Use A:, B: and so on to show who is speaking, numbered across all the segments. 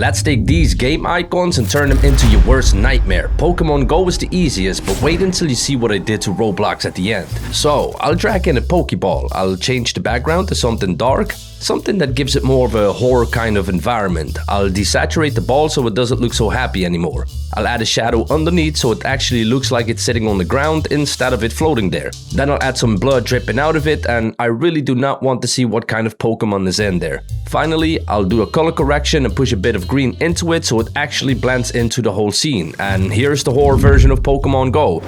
A: Let's take these game icons and turn them into your worst nightmare. Pokemon Go is the easiest, but wait until you see what I did to Roblox at the end. So, I'll drag in a Pokeball, I'll change the background to something dark, something that gives it more of a horror kind of environment. I'll desaturate the ball so it doesn't look so happy anymore. I'll add a shadow underneath so it actually looks like it's sitting on the ground instead of it floating there. Then I'll add some blood dripping out of it, and I really do not want to see what kind of Pokemon is in there. Finally, I'll do a color correction and push a bit of green into it so it actually blends into the whole scene. And here's the horror version of Pokemon Go.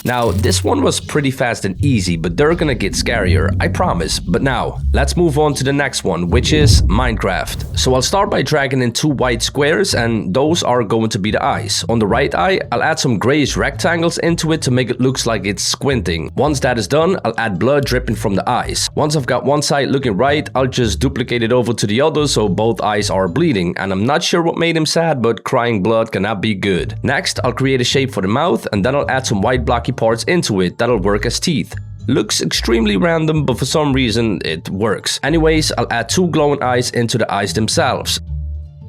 A: Now, this one was pretty fast and easy, but they're gonna get scarier, I promise. But now, let's move on to the next one, which is Minecraft. So I'll start by dragging in two white squares, and those are going to be the eyes. On the right eye, I'll add some grayish rectangles into it to make it look like it's squinting. Once that is done, I'll add blood dripping from the eyes. Once I've got one side looking right, I'll just duplicate it over to the other so both eyes are bleeding. And I'm not sure what made him sad, but crying blood cannot be good. Next, I'll create a shape for the mouth, and then I'll add some white blocky parts into it that'll work as teeth. Looks extremely random, but for some reason it works. Anyways, I'll add two glowing eyes into the eyes themselves.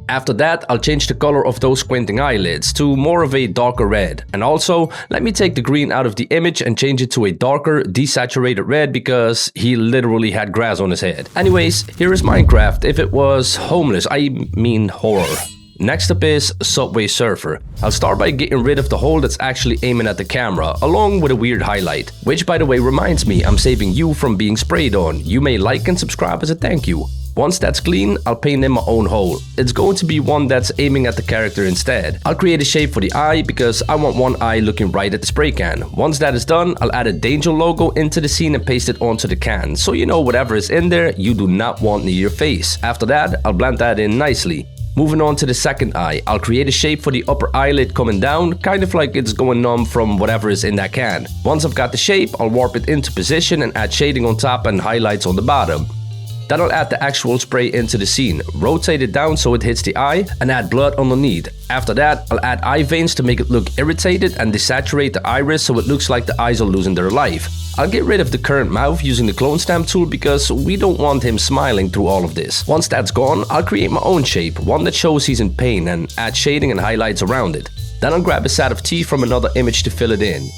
A: After that, I'll change the color of those squinting eyelids to more of a darker red. And also, let me take the green out of the image and change it to a darker, desaturated red because he literally had grass on his head. Anyways, here is Minecraft if it was homeless, I mean horror. Next up is Subway Surfer. I'll start by getting rid of the hole that's actually aiming at the camera, along with a weird highlight. Which, by the way, reminds me, I'm saving you from being sprayed on. You may like and subscribe as a thank you. Once that's clean, I'll paint in my own hole. It's going to be one that's aiming at the character instead. I'll create a shape for the eye because I want one eye looking right at the spray can. Once that is done, I'll add a danger logo into the scene and paste it onto the can. So you know whatever is in there, you do not want near your face. After that, I'll blend that in nicely. Moving on to the second eye, I'll create a shape for the upper eyelid coming down, kind of like it's going numb from whatever is in that can. Once I've got the shape, I'll warp it into position and add shading on top and highlights on the bottom. Then I'll add the actual spray into the scene, rotate it down so it hits the eye, and add blood underneath. After that, I'll add eye veins to make it look irritated and desaturate the iris so it looks like the eyes are losing their life. I'll get rid of the current mouth using the clone stamp tool because we don't want him smiling through all of this. Once that's gone, I'll create my own shape, one that shows he's in pain, and add shading and highlights around it. Then I'll grab a set of teeth from another image to fill it in.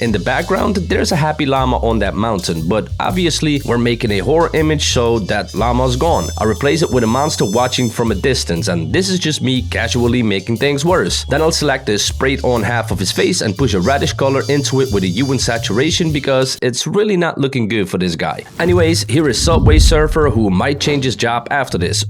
A: In the background, there's a happy llama on that mountain, but obviously we're making a horror image so that llama's gone. I'll replace it with a monster watching from a distance, and this is just me casually making things worse. Then I'll select the sprayed on half of his face and push a reddish color into it with a hue and saturation because it's really not looking good for this guy. Anyways, here is Subway Surfer who might change his job after this.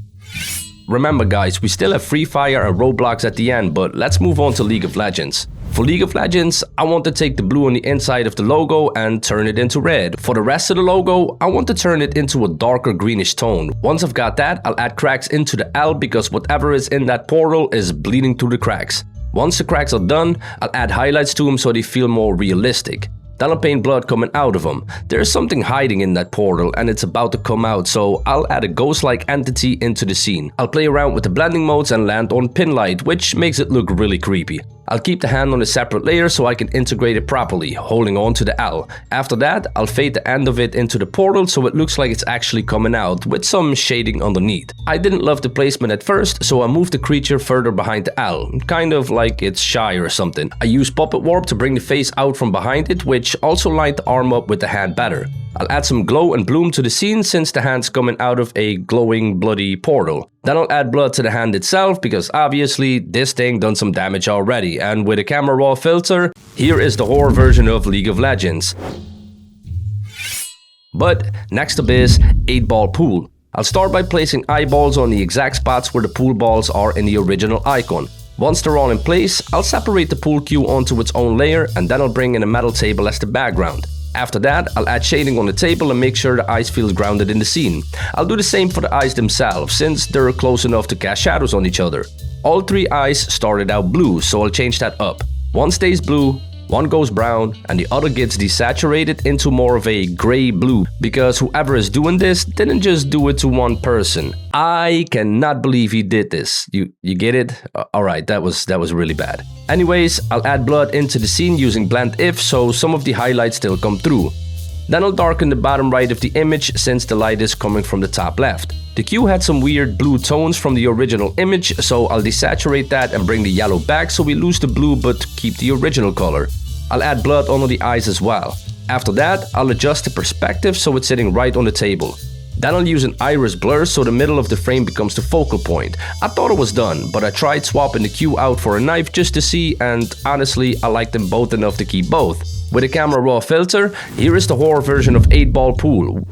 A: Remember guys, we still have Free Fire and Roblox at the end, but let's move on to League of Legends. For League of Legends, I want to take the blue on the inside of the logo and turn it into red. For the rest of the logo, I want to turn it into a darker greenish tone. Once I've got that, I'll add cracks into the L because whatever is in that portal is bleeding through the cracks. Once the cracks are done, I'll add highlights to them so they feel more realistic. Then I'll paint blood coming out of them. There's something hiding in that portal and it's about to come out, so I'll add a ghost-like entity into the scene. I'll play around with the blending modes and land on pin light, which makes it look really creepy. I'll keep the hand on a separate layer so I can integrate it properly, holding on to the L. After that, I'll fade the end of it into the portal so it looks like it's actually coming out, with some shading underneath. I didn't love the placement at first, so I moved the creature further behind the L, kind of like it's shy or something. I used Puppet Warp to bring the face out from behind it, which also lined the arm up with the hand better. I'll add some glow and bloom to the scene since the hand's coming out of a glowing bloody portal. Then I'll add blood to the hand itself because obviously this thing done some damage already, and with a camera raw filter, here is the horror version of League of Legends. But next up is 8-ball pool. I'll start by placing eyeballs on the exact spots where the pool balls are in the original icon. Once they're all in place, I'll separate the pool cue onto its own layer and then I'll bring in a metal table as the background. After that, I'll add shading on the table and make sure the eyes feel grounded in the scene. I'll do the same for the eyes themselves, since they're close enough to cast shadows on each other. All three eyes started out blue, so I'll change that up. One stays blue, one goes brown, and the other gets desaturated into more of a gray blue, because whoever is doing this didn't just do it to one person. I cannot believe he did this. You get it? Alright, that was really bad. Anyways, I'll add blood into the scene using blend if so some of the highlights still come through. Then I'll darken the bottom right of the image since the light is coming from the top left. The queue had some weird blue tones from the original image, so I'll desaturate that and bring the yellow back so we lose the blue but keep the original color. I'll add blood under the eyes as well. After that, I'll adjust the perspective so it's sitting right on the table. Then I'll use an iris blur so the middle of the frame becomes the focal point. I thought it was done, but I tried swapping the queue out for a knife just to see, and honestly I liked them both enough to keep both. With a camera raw filter, here is the horror version of 8-Ball Pool.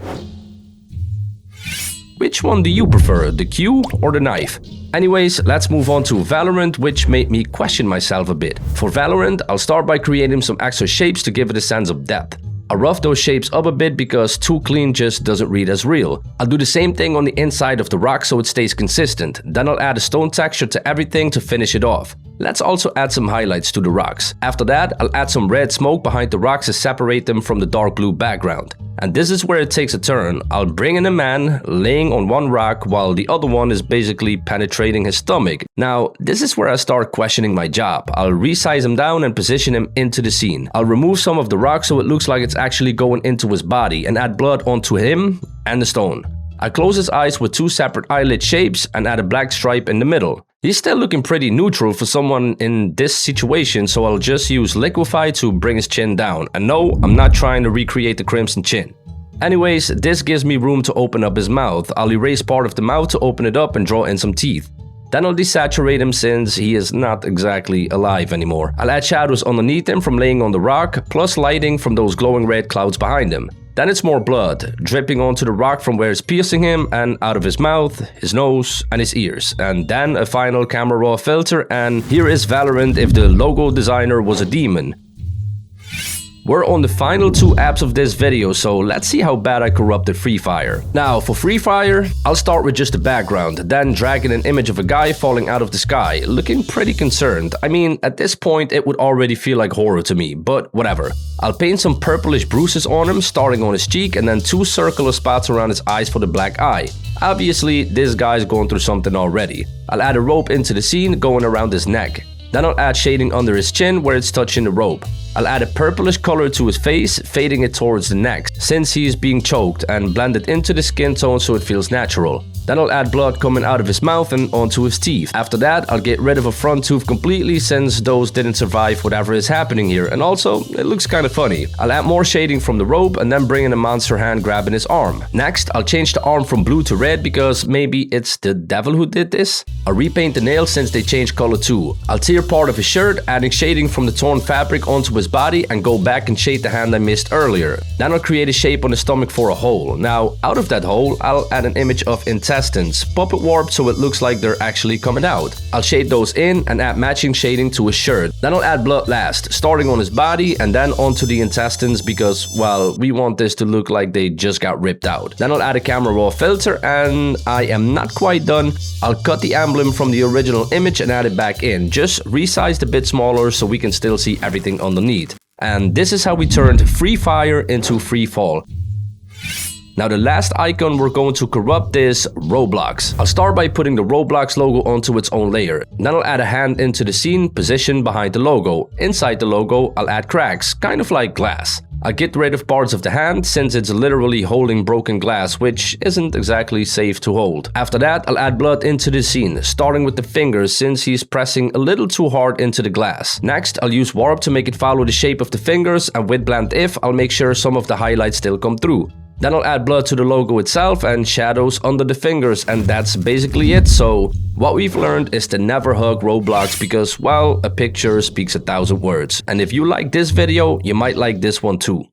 A: Which one do you prefer, the queue or the knife? Anyways, let's move on to Valorant, which made me question myself a bit. For Valorant, I'll start by creating some extra shapes to give it a sense of depth. I'll rough those shapes up a bit because too clean just doesn't read as real. I'll do the same thing on the inside of the rock so it stays consistent. Then I'll add a stone texture to everything to finish it off. Let's also add some highlights to the rocks. After that, I'll add some red smoke behind the rocks to separate them from the dark blue background. And this is where it takes a turn. I'll bring in a man laying on one rock while the other one is basically penetrating his stomach. Now, this is where I start questioning my job. I'll resize him down and position him into the scene. I'll remove some of the rock so it looks like it's actually going into his body and add blood onto him and the stone. I close his eyes with two separate eyelid shapes and add a black stripe in the middle. He's still looking pretty neutral for someone in this situation, so I'll just use Liquify to bring his chin down. And no, I'm not trying to recreate the crimson chin. Anyways, this gives me room to open up his mouth. I'll erase part of the mouth to open it up and draw in some teeth. Then I'll desaturate him since he is not exactly alive anymore. I'll add shadows underneath him from laying on the rock, plus lighting from those glowing red clouds behind him. Then it's more blood, dripping onto the rock from where it's piercing him and out of his mouth, his nose, and his ears. And then a final camera raw filter, and here is Valorant if the logo designer was a demon. We're on the final two apps of this video, so let's see how bad I corrupted Free Fire. Now, for Free Fire, I'll start with just the background, then dragging an image of a guy falling out of the sky, looking pretty concerned. I mean, at this point, it would already feel like horror to me, but whatever. I'll paint some purplish bruises on him, starting on his cheek, and then two circular spots around his eyes for the black eye. Obviously, this guy's going through something already. I'll add a rope into the scene, going around his neck. Then I'll add shading under his chin where it's touching the rope. I'll add a purplish color to his face, fading it towards the neck, since he is being choked, and blend it into the skin tone so it feels natural. Then I'll add blood coming out of his mouth and onto his teeth. After that, I'll get rid of a front tooth completely since those didn't survive whatever is happening here, and also, it looks kinda funny. I'll add more shading from the rope and then bring in a monster hand grabbing his arm. Next, I'll change the arm from blue to red because maybe it's the devil who did this? I'll repaint the nails since they changed color too. I'll tear part of his shirt, adding shading from the torn fabric onto his body and go back and shade the hand I missed earlier. Then I'll create a shape on the stomach for a hole. Now, out of that hole, I'll add an image of intestines, puppet warped so it looks like they're actually coming out. I'll shade those in and add matching shading to his shirt. Then I'll add blood last, starting on his body and then onto the intestines because, well, we want this to look like they just got ripped out. Then I'll add a camera raw filter and I am not quite done. I'll cut the emblem from the original image and add it back in, just resized a bit smaller so we can still see everything underneath. And this is how we turned Free Fire into Free Fall. Now the last icon we're going to corrupt is Roblox. I'll start by putting the Roblox logo onto its own layer. Then I'll add a hand into the scene, positioned behind the logo. Inside the logo, I'll add cracks, kind of like glass. I'll get rid of parts of the hand since it's literally holding broken glass, which isn't exactly safe to hold. After that, I'll add blood into the scene, starting with the fingers since he's pressing a little too hard into the glass. Next, I'll use warp to make it follow the shape of the fingers, and with blend if, I'll make sure some of the highlights still come through. Then I'll add blood to the logo itself and shadows under the fingers, and that's basically it. So what we've learned is to never hug Roblox because, well, a picture speaks 1,000 words. And if you like this video, you might like this one too.